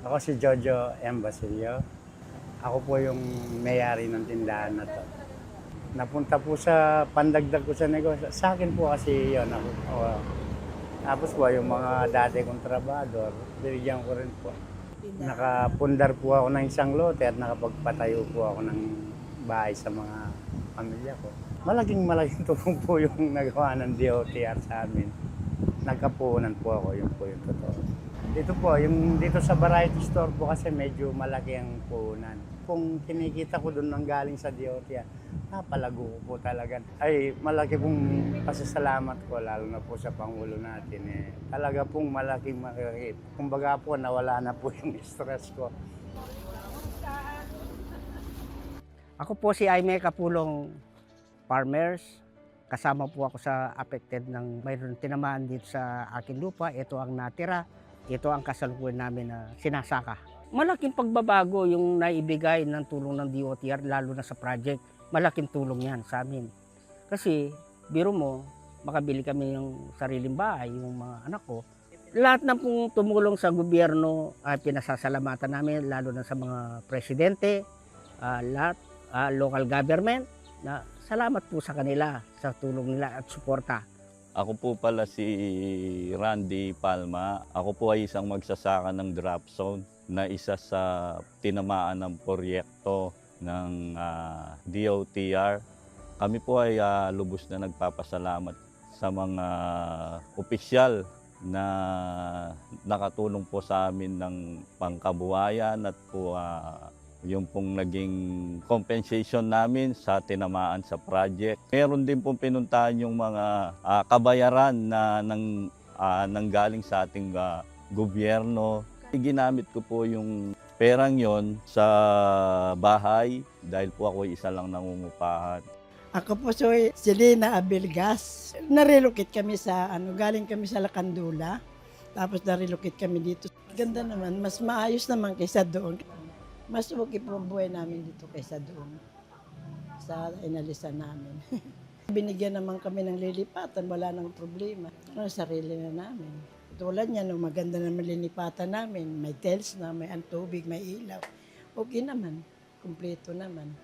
Ako si Jojo M. Basilio. Ako po yung may-ari ng tindahan na to. Napunta po sa pandagdag ko sa negosyo. Sa akin po kasi yun. Tapos po yung mga dati kong trabador, binigyan ko rin po. Nakapundar po ako ng isang lote at nakapagpatayo po ako ng bahay sa mga pamilya ko. Malaking tulong po yung nagawa ng DOTR sa amin. Nagkapunan po ako, yun po yung totoo. Dito sa variety store po kasi medyo malaki ang puhunan. Kung kinikita ko doon nang galing sa DOTR, napalago ko po talaga. Ay, malaki pong pasasalamat ko, lalo na po sa Pangulo natin. Talaga pong malaking. Kumbaga po, nawala na po yung stress ko. Ako po si Aimee Kapulong Farmers. Kasama po ako sa affected ng mayroon tinamaan dito sa aking lupa. Ito ang natira. Ito ang kasalukuyan namin na sinasaka. Malaking pagbabago yung naibigay ng tulong ng DOTR, lalo na sa project. Malaking tulong yan sa amin. Kasi, biro mo, makabili kami ng sariling bahay, yung mga anak ko. Lahat na pong tumulong sa gobyerno ay pinasasalamatan namin, lalo na sa mga presidente, lahat, local government. Na salamat po sa kanila, sa tulong nila at suporta. Ako po pala si Randy Palma. Ako po ay isang magsasaka ng drop zone na isa sa tinamaan ng proyekto ng DOTR. Kami po ay lubos na nagpapasalamat sa mga opisyal na nakatulong po sa amin ng pangkabuhayan at po yung pong naging compensation namin sa tinamaan sa project. Meron din pong pinuntahan yung mga kabayaran na nanggaling sa ating gobyerno. Ginamit ko po yung perang yon sa bahay dahil po ako isa lang nangungupahan. Ako po si Selena Abelgas. Na-relocate kami sa galing kami sa Lacandula. Tapos na-relocate kami dito. Ganda naman, mas maayos naman kaysa doon. Mas okay po ang buhay namin dito kaysa doon sa inalisan namin. Binigyan naman kami ng lilipatan, wala nang problema. Sarili na namin. Tulad niya, maganda naman lilipatan namin. May tiles na, may tubig, may ilaw. Okay naman, kumpleto naman.